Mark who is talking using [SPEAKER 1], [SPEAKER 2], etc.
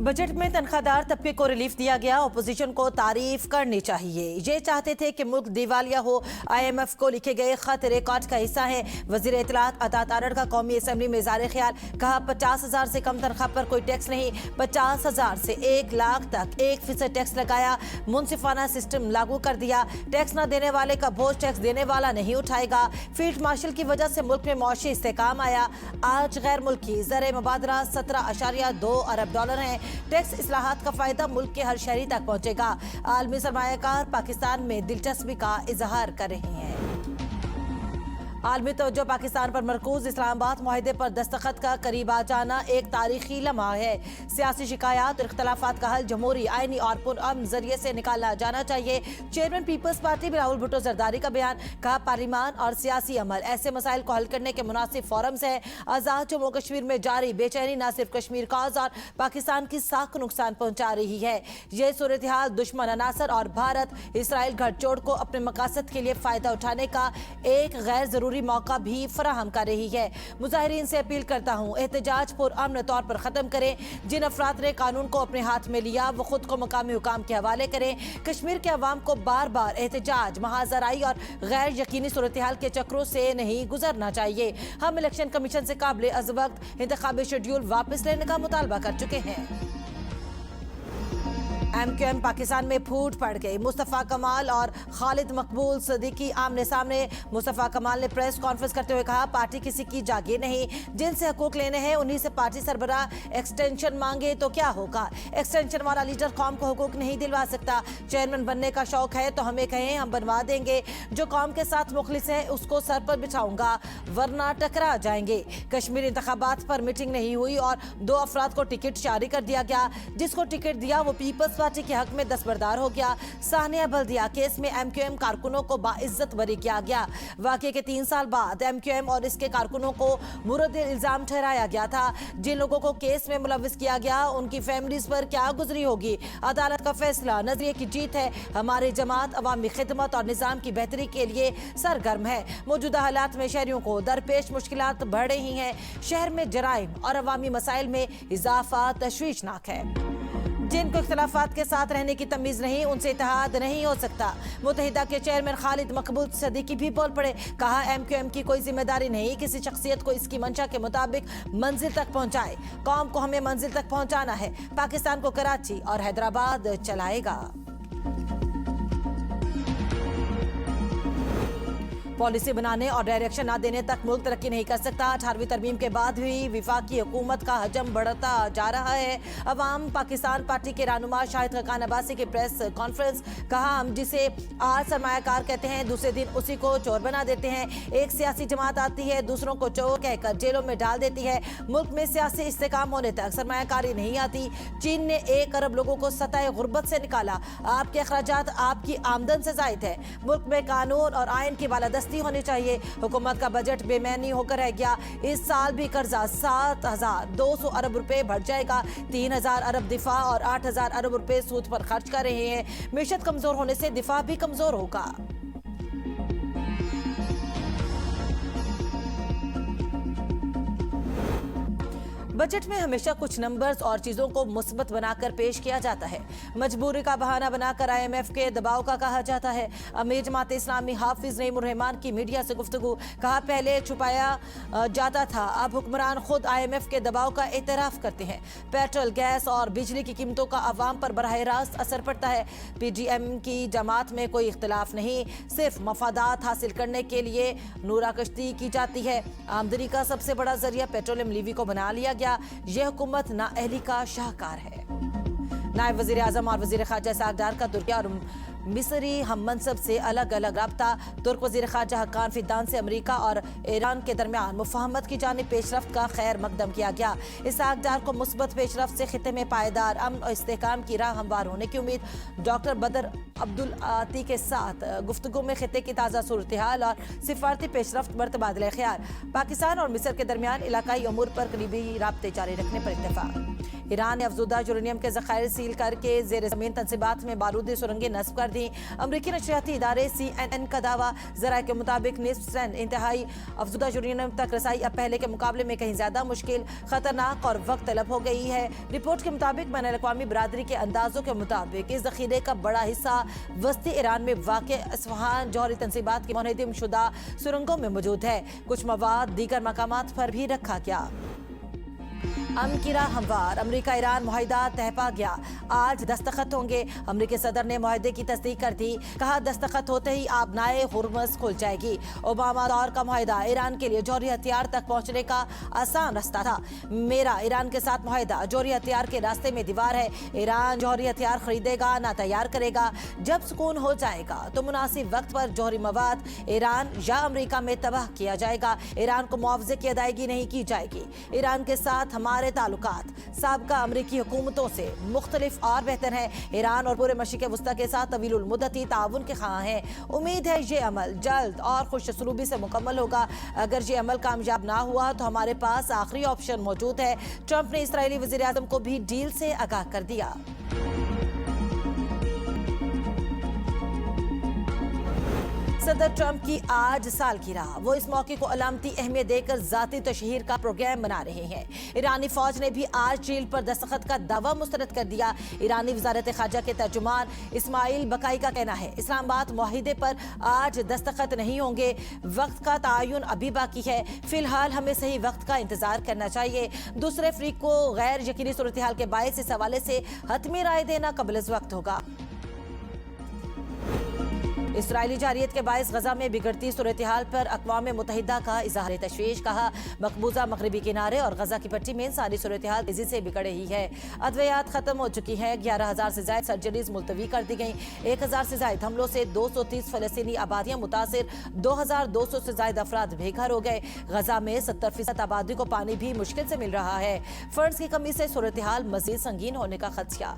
[SPEAKER 1] Budget में तनख्वाहदार तबके को रिलीफ दिया गया। अपोजिशन को तारीफ करनी चाहिए। ये चाहते थे कि मुल्क दिवालिया हो। IMF को लिखे गए खत रिकॉर्ड का हिस्सा है। वजीर इत्तलात अता तारड़ का कौमी असम्बली में इज़हार ख्याल। कहा 50,000 से कम तनख्वाह पर कोई टैक्स नहीं, 50,000 से 1 लाख तक 1% टैक्स लगाया। मुनसिफाना सिस्टम लागू कर दिया। टैक्स न देने वाले का बोझ टैक्स देने वाला नहीं उठाएगा। फील्ड मार्शल की वजह से मुल्क में मौशी इस्तेकाम आया। आज गैर मुल्की ज़र मुबादला 17.2 अरब डॉलर है। टैक्स इस्लाहात का फायदा मुल्क के हर शहरी तक पहुंचेगा। आलमी सरमायाकार पाकिस्तान में दिलचस्पी का इजहार कर रहे हैं। आलमी तवज्जो पाकिस्तान पर मरकूज। इस्लामाबाद मुआहदे पर दस्तखत का करीब आ जाना एक तारीखी लम्हा है। सियासी शिकायत और इख्तलाफात का हल जमहूरी, आईनी और पुरअमन जरिए से निकाला जाना चाहिए। चेयरमैन पीपल्स पार्टी बिलावल भुट्टो जरदारी का बयान। कहा पार्लिमान और सियासी अमल ऐसे मसाइल को हल करने के मुनासिब फोरम्स हैं। आज़ाद जम्मू कश्मीर में जारी बेचैनी न सिर्फ कश्मीर का और पाकिस्तान की साख को नुकसान पहुंचा रही है। ये सूरत हाल दुश्मन अनासर और भारत इसराइल गठजोड़ को अपने मकासद के लिए फायदा उठाने का एक गैर जरूरी मौका भी फराहम कर रही है। मुजाहिरीन से अपील करता हूँ, एहतजाज पुरअमन तौर पर खत्म करें। जिन अफराद ने कानून को अपने हाथ में लिया वो खुद को मकामी हुकाम के हवाले करें। कश्मीर के अवाम को बार बार एहतजाज, महाजराई और गैर यकीनी सूरत हाल के चक्रों से नहीं गुजरना चाहिए। हम इलेक्शन कमीशन से काबिल अज़ वक्त इंतखाबी शेड्यूल वापस लेने का मुतालबा कर चुके हैं। MQM पाकिस्तान में फूट पड़ गई। मुस्तफ़ा कमाल और खालिद मकबूल सिद्दीकी आमने सामने। मुस्तफ़ा कमाल ने प्रेस कॉन्फ्रेंस करते हुए कहा पार्टी किसी की जागीर नहीं, जिनसे हकूक लेने हैं उन्हीं से पार्टी सरबराह एक्सटेंशन मांगे तो क्या होगा। एक्सटेंशन वाला लीडर कौम को हकूक नहीं दिलवा सकता। चेयरमैन बनने का शौक है तो हमें कहें, हम बनवा देंगे। जो कौम के साथ मुखलिस है उसको सर पर बिठाऊंगा, वरना टकरा जाएंगे। कश्मीर इंतखाबात पर मीटिंग नहीं हुई और 2 अफराद को टिकट जारी कर दिया गया। जिसको टिकट दिया वो पीपल्स पार्टी के हक में दस्तबरदार हो गया। सानिया बल्दिया केस में MQM कारकुनों को बाइज्जत बरी किया गया। वाकये के 3 साल बाद MQM और इसके कारकुनों को मुरद इल्जाम ठहराया गया था। जिन लोगों को केस में मुलविस किया गया उनकी फैमिलीज पर क्या गुजरी होगी। अदालत का फैसला नजरिए की जीत है। हमारी जमात अवामी खिदमत और निजाम की बेहतरी के लिए सरगर्म है। मौजूदा हालात में शहरियों को दरपेश मुश्किलात बढ़ रही हैं। शहर में जराइम और अवामी मसाइल में इजाफा तशवीशनाक है। जिनको इख्तलाफात के साथ रहने की तमीज नहीं उनसे इत्तेहाद नहीं हो सकता। मुत्तहिदा के चेयरमैन खालिद मकबूल सिद्दीकी भी बोल पड़े। कहा MQM की कोई जिम्मेदारी नहीं किसी शख्सियत को इसकी मंशा के मुताबिक मंजिल तक पहुंचाए। कौम को हमें मंजिल तक पहुंचाना है। पाकिस्तान को कराची और हैदराबाद चलाएगा। पॉलिसी बनाने और डायरेक्शन ना देने तक मुल्क तरक्की नहीं कर सकता। 18वीं तरमीम के बाद भी विफाकी हुकूमत का हजम बढ़ता जा रहा है। अवाम पाकिस्तान पार्टी के रहनुमा शाहिद खान अब्बासी की प्रेस कॉन्फ्रेंस। कहा हम जिसे आज सरमायाकार कहते हैं दूसरे दिन उसी को चोर बना देते हैं। एक सियासी जमात आती है दूसरों को चोर कहकर जेलों में डाल देती है। मुल्क में सियासी इस्तेकाम होने तक सरमायाकारी नहीं आती। चीन ने 1 अरब लोगों को सतह गुर्बत से निकाला। आपके अखराजात आपकी आमदन से जायद है। मुल्क में कानून और आइन की बालादस्ती होनी चाहिए। हुकूमत का बजट बेमैनी होकर रह गया। इस साल भी कर्जा 7,200 अरब रुपए बढ़ जाएगा। 3,000 अरब दिफा और 8,000 अरब रुपए सूद पर खर्च कर रहे हैं। मिशत कमजोर होने से दिफा भी कमजोर होगा। बजट में हमेशा कुछ नंबर्स और चीजों को मुस्बत बनाकर पेश किया जाता है। मजबूरी का बहाना बनाकर IMF के दबाव का कहा जाता है। अमीर जमात इस्लामी हाफिज नईमुर रहमान की मीडिया से गुफ्तगू। कहा पहले छुपाया जाता था, अब हुक्मरान खुद IMF के दबाव का एतराफ करते हैं। पेट्रोल, गैस और बिजली की कीमतों का अवाम पर बराह रास्त असर पड़ता है। PDM की जमात में कोई इख्तलाफ नहीं, सिर्फ मफादात हासिल करने के लिए नूरा कश्ती की जाती है। आमदनी का सबसे बड़ा जरिया पेट्रोलियम लीवी को बना लिया गया। यह हुकूमत नाअहली का शाहकार है। नायब वजीर आजम और वजीर खारजा इसहाक डार का तुर्की और मिस्री हम मनसब से अलग अलग रब्ता। तुर्क वजीर खारजा हक्कान फिद्दान से अमरीका और ईरान के दरमियान मुफाहमत की जानिब पेशरफ्त का खैर मकदम किया गया। इसहाक डार को मुस्बत पेशरफ्त से खिते में पायदार अमन और इस्तेहकाम की राह हमवार होने की उम्मीद। डॉक्टर बदर अब्दुल आती के साथ गुफ्तगू में खिते की ताज़ा सूरत हाल और सिफारती पेशरफ्त पर तबादला ख्याल। पाकिस्तान और मिस्र के दरमियान इलाकाई अमूर पर करीबी राब्ते जारी रखने पर इत्तेफाक। ईरान ने अफजुदा यूरेनियम के जखायर सील करके जेर जमीन तंसीबात में बारूदी सुरंगें नस्ब कर दी। अमरीकी नशरियाती इदारे CNN का दावा, जराये के मुताबिक निस्फ टन इंतहाई अफजुदा यूरेनियम तक रसाई अब पहले के मुकाबले में कहीं ज्यादा मुश्किल, खतरनाक और वक्त तलब हो गई है। रिपोर्ट के मुताबिक बैनुल अक़वामी बरादरी के अंदाजों के मुताबिक इस जखीरे का बड़ा हिस्सा वस्ती ईरान में वाक़ अस्फ़हान जौहरी तंसीबात की मुनहदिम शुदा सुरंगों में मौजूद है। कुछ मवाद दीगर मकामात पर भी रखा गया। अमन की राह हमवार, अमरीका ईरान मुआहिदा तय पा गया, आज दस्तखत होंगे। अमरीकी सदर ने मुआहिदे की तस्दीक कर दी, कहा दस्तखत होते ही आबनाए हुर्मुज़ खुल जाएगी। ओबामा दौर का मुआहिदा ईरान के लिए जौहरी हथियार तक पहुंचने का आसान रास्ता था। मेरा ईरान के साथ मुआहिदा जौहरी हथियार के रास्ते में दीवार है। ईरान जौहरी हथियार खरीदेगा ना तैयार करेगा। जब सुकून हो जाएगा तो मुनासिब वक्त पर जौहरी मवाद ईरान या अमरीका में तबाह किया जाएगा। ईरान को मुआवजे की अदायगी नहीं की जाएगी। ईरान के साथ हमारे ताल्लुकात साबिका अमरीकी हुकूमतों से मुख्तलिफ और बेहतर हैं। ईरान और पूरे मशरिक़ वस्ता के साथ तवीलुल मुद्दती ताउन के ख़्वाह हैं। उम्मीद है ये अमल जल्द और खुश सलूबी से मुकम्मल होगा। अगर ये अमल कामयाब ना हुआ तो हमारे पास आखिरी ऑप्शन मौजूद है। ट्रंप ने इस्राएली वज़ीर आज़म को भी डील से आगाह कर दिया। सदर ट्रंप की आज सालगिरह, वो इस मौके को अलामती अहमियत देकर जाती तशहीर का प्रोग्राम बना रहे हैं। ईरानी फौज ने भी आज डील पर दस्तखत का दावा मुस्तरद कर दिया। ईरानी वजारत खारजा के तर्जुमान इस्माइल बकाई का कहना है, इस्लामाबाद मुआहिदे पर आज दस्तखत नहीं होंगे। वक्त का तयन अभी बाकी है। फिलहाल हमें सही वक्त का इंतजार करना चाहिए। दूसरे फरीक को गैर यकीनी सूरत हाल के बायस इस हवाले से हतमी राय देना कबल वक्त होगा। इसराइली जारियत के बायस गजा में बिगड़ती सूरत हाल पर अक़वाम मुत्तहिदा का इज़हार तशवीश, कहा मकबूजा मगरबी किनारे और गजा की पट्टी में सारी सूरत हाल तेजी से बिगड़ रही है। अद्वियात खत्म हो चुकी हैं। 11,000 से ज्यादा सर्जरीज मुलतवी कर दी गई। 1,000 से ज्यादा हमलों से 230 फलस्तीनी आबादियां मुतासिर, 2,200 से ज्यादा अफराद बेघर हो गए। गजा में 70% आबादी को पानी भी मुश्किल से मिल रहा है। फंड्स की कमी से सूरत हाल मजीद संगीन होने का खदशा।